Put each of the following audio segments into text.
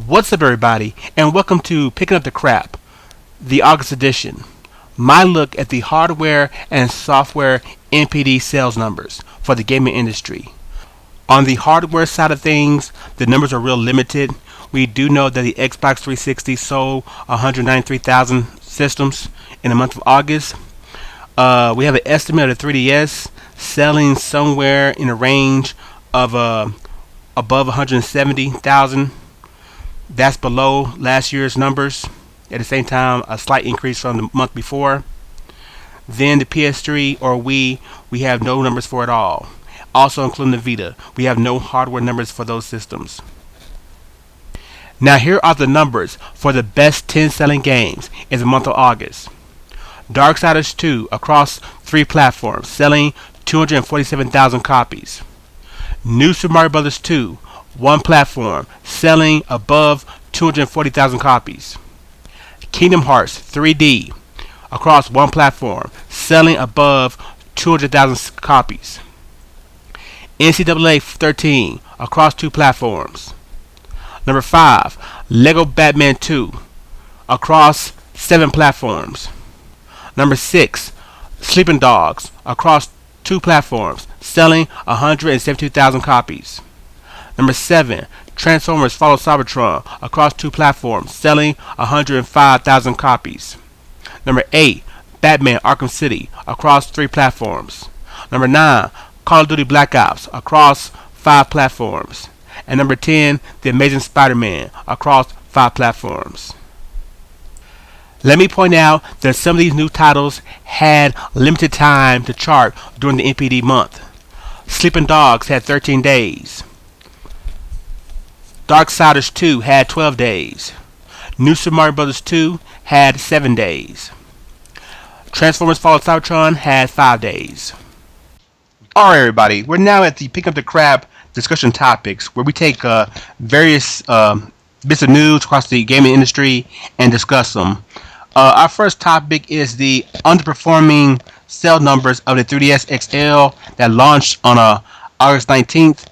What's up, everybody, and welcome to Picking Up the Crap, the August edition. My look at the hardware and software NPD sales numbers for the gaming industry. On the hardware side of things, the numbers are real limited. We do know that the Xbox 360 sold 193,000 systems in the month of August. We have an estimate of the 3DS selling somewhere in a range of above 170,000. That's below last year's numbers. At the same time, a slight increase from the month before. Then the PS3 or Wii, we have no numbers for it all. Also including the Vita, we have no hardware numbers for those systems. Now here are the numbers for the best 10 selling games in the month of August. Darksiders 2 across 3 platforms, selling 247,000 copies. New Super Mario Bros. 2, one platform, selling above 240,000 copies. Kingdom Hearts 3D across one platform, selling above 200,000 copies. NCAA 13 across 2 platforms. Number 5, Lego Batman 2 across 7 platforms. Number 6, Sleeping Dogs across 2 platforms, selling 172,000 copies. Number 7, Transformers Follow Cybertron across 2 platforms, selling 105,000 copies. Number 8, Batman Arkham City across 3 platforms. Number 9, Call of Duty Black Ops across 5 platforms. And number 10, The Amazing Spider-Man across 5 platforms. Let me point out that some of these new titles had limited time to chart during the NPD month. Sleeping Dogs had 13 days. Darksiders 2 had 12 days. New Super Mario Bros. 2 had 7 days. Transformers Fall Cybertron had 5 days. Alright, everybody, we're now at the Pick Up the Crap discussion topics, where we take various bits of news across the gaming industry and discuss them. Our first topic is the underperforming sale numbers of the 3DS XL that launched on August 19th.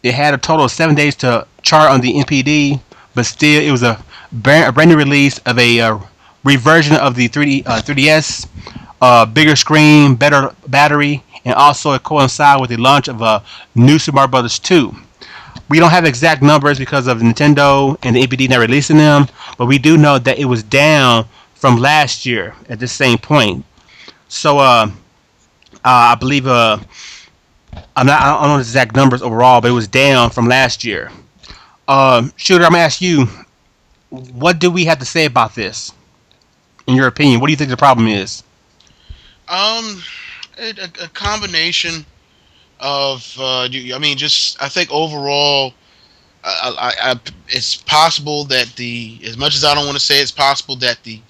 It had a total of 7 days to chart on the NPD, but still it was a brand new release of a reversion of the 3DS, bigger screen, better battery, and also it coincided with the launch of a new Super Mario Bros. 2. We don't have exact numbers because of Nintendo and the NPD not releasing them, but we do know that it was down from last year at the same point. So I believe I don't know the exact numbers overall, but it was down from last year. Shooter, I'm gonna ask you, what do we have to say about this? In your opinion, what do you think the problem is? A combination of, I think overall, it's possible that as much as I don't want to say, it's possible that the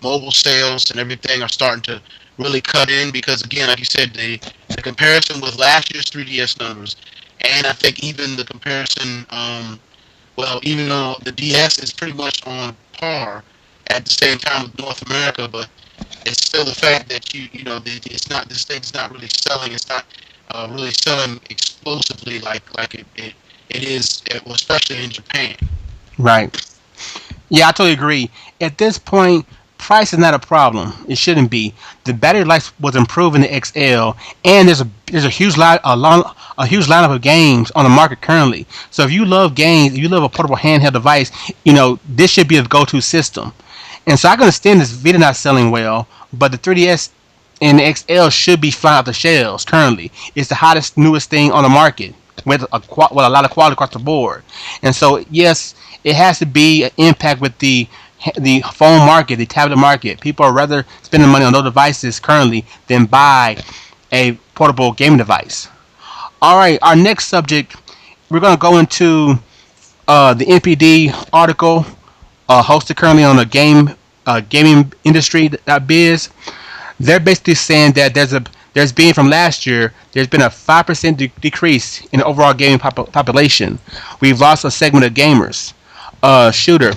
mobile sales and everything are starting to really cut in, because again, like you said, the comparison with last year's 3DS numbers, and I think even the comparison, even though the DS is pretty much on par at the same time with North America, but it's still the fact that it's not, this thing's not really selling. It's not really selling explosively like it is, especially in Japan. Right. Yeah, I totally agree. At this point, price is not a problem. It shouldn't be. The battery life was improving the XL, and there's a huge lineup of games on the market currently. So if you love games, if you love a portable handheld device, this should be a go-to system. And so I can understand this Vita not selling well, but the 3DS and the XL should be flying off the shelves currently. It's the hottest, newest thing on the market with a lot of quality across the board. And so, yes, it has to be an impact with the phone market, the tablet market. People are rather spending money on those devices currently than buy a portable gaming device. All right, our next subject, we're going to go into the NPD article hosted currently on the gaming industry biz. They're basically saying that there's been from last year, there's been a 5% decrease in the overall gaming population. We've lost a segment of gamers. Shooter,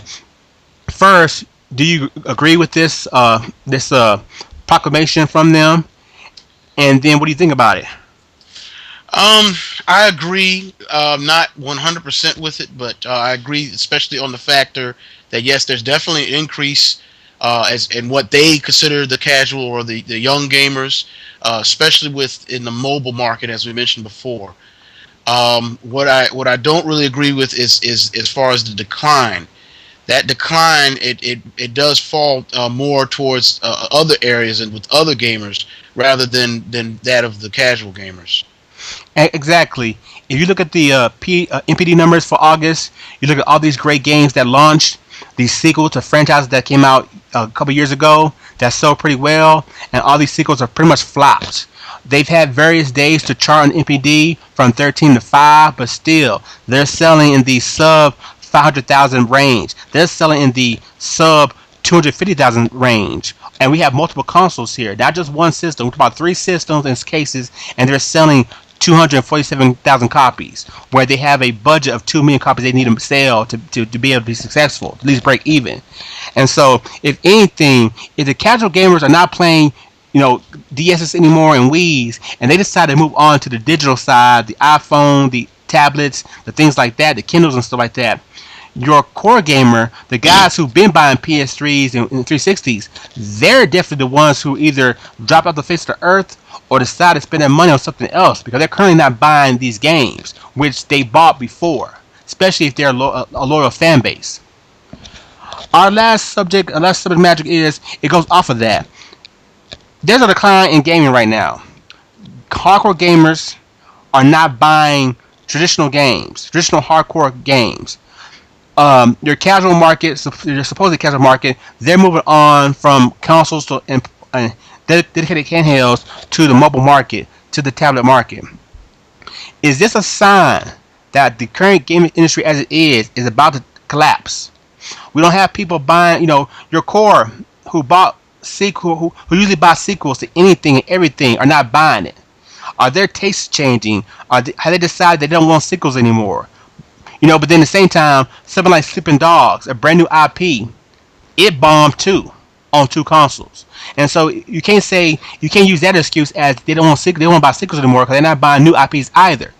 first, do you agree with this proclamation from them? And then what do you think about it? I agree, not 100% with it, but I agree, especially on the factor that yes, there's definitely an increase as in what they consider the casual or the young gamers, especially with in the mobile market, as we mentioned before. What I don't really agree with is as far as the decline. That decline, it does fall more towards other areas and with other gamers rather than that of the casual gamers. Exactly. If you look at the NPD numbers for August, you look at all these great games that launched, these sequels to franchises that came out a couple years ago that sold pretty well, and all these sequels are pretty much flopped. They've had various days to chart on NPD from 13 to 5, but still, they're selling in the sub 500,000 range. They're selling in the sub 250,000 range. And we have multiple consoles here, not just one system. We're talking about three systems in cases, and they're selling 247,000 copies, where they have a budget of 2 million copies they need to sell to be able to be successful, to at least break even. And so, if anything, if the casual gamers are not playing, DSs anymore and Wii's, and they decide to move on to the digital side, the iPhone, the tablets, the things like that, the Kindles and stuff like that, your core gamer, the guys who've been buying PS3s and 360s, they're definitely the ones who either drop off the face of the earth or decide to spend their money on something else because they're currently not buying these games, which they bought before, especially if they're a loyal fan base. Our last subject matter is it goes off of that. There's a decline in gaming right now. Hardcore gamers are not buying traditional hardcore games. Your casual market, your supposedly casual market, they're moving on from consoles to dedicated handhelds to the mobile market, to the tablet market. Is this a sign that the current gaming industry as it is about to collapse? We don't have people buying, your core who bought sequel, who usually buy sequels to anything and everything, are not buying it. Are their tastes changing? Have they decided they don't want sequels anymore? But then at the same time, something like Sleeping Dogs, a brand new IP, it bombed too on two consoles. And so you can't use that excuse as they don't want to buy sequels anymore because they're not buying new IPs either.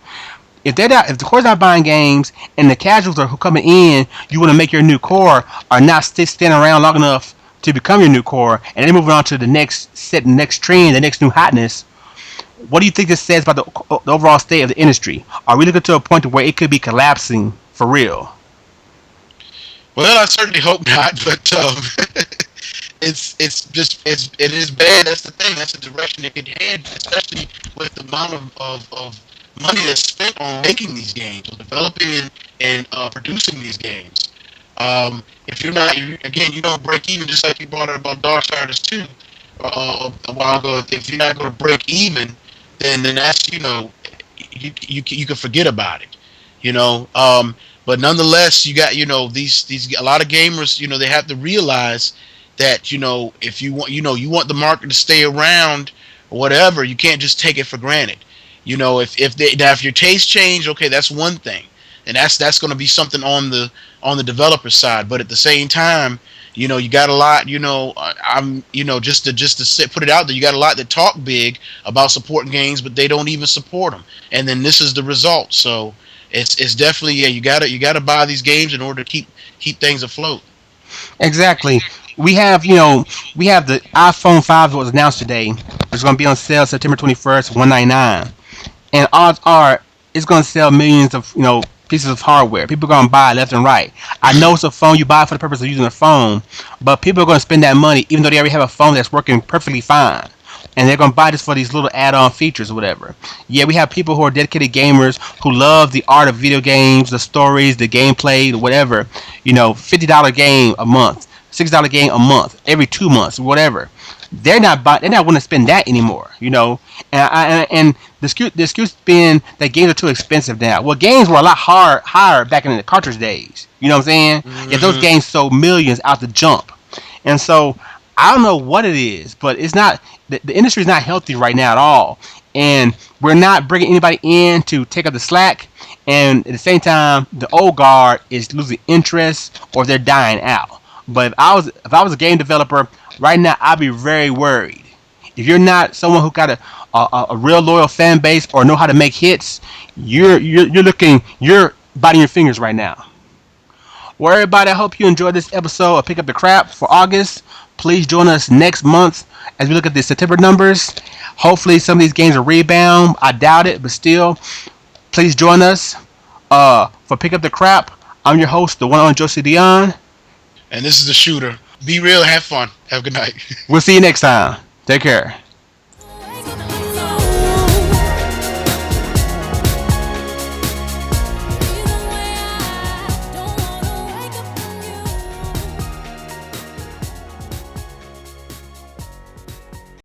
If the core's not buying games and the casuals are who coming in, you want to make your new core are not standing around long enough to become your new core, and then moving on to the next set, the next trend, the next new hotness. What do you think this says about the overall state of the industry? Are we looking to a point where it could be collapsing for real? Well, I certainly hope not, but it is bad. That's the thing. That's the direction it could head, especially with the amount of money that's spent on making these games, or developing and producing these games. If you're not, again, you don't break even, just like you brought up about Darksiders 2 a while ago. If you're not going to break even, then that's you can forget about it. You know, but nonetheless, you got these a lot of gamers. They have to realize that if you want the market to stay around or whatever, you can't just take it for granted. If your taste change, okay, that's one thing, and that's going to be something on the developer side. But at the same time, you got a lot. I'm just to put it out there, you got a lot that talk big about supporting games, but they don't even support them, and then this is the result. So it's definitely, yeah, you gotta buy these games in order to keep things afloat. Exactly. We have the iPhone 5 that was announced today. It's going to be on sale September 21st, 199, and odds are it's going to sell millions of pieces of hardware. People are going to buy it left and right. I know it's a phone you buy for the purpose of using a phone, but people are going to spend that money even though they already have a phone that's working perfectly fine. And they're going to buy this for these little add-on features or whatever. Yeah, we have people who are dedicated gamers who love the art of video games, the stories, the gameplay, the whatever. $50 game a month, $60 game a month, every 2 months, whatever. They're not going to spend that anymore. And the excuse being that games are too expensive now. Well, games were a lot higher back in the cartridge days. You know what I'm saying? Yet those Hmm. games sold millions out the jump. And so I don't know what it is, but it's not the industry is not healthy right now at all, and we're not bringing anybody in to take up the slack. And at the same time, the old guard is losing interest or they're dying out. But if I was a game developer right now, I'd be very worried. If you're not someone who got a real loyal fan base or know how to make hits, you're biting your fingers right now. Well, everybody, I hope you enjoyed this episode of Pick Up the Crap for August. Please join us next month as we look at the September numbers. Hopefully, some of these games will rebound. I doubt it, but still, please join us for Pick Up the Crap. I'm your host, the one on Jodecideion. And this is the shooter. Be real, have fun. Have a good night. We'll see you next time. Take care.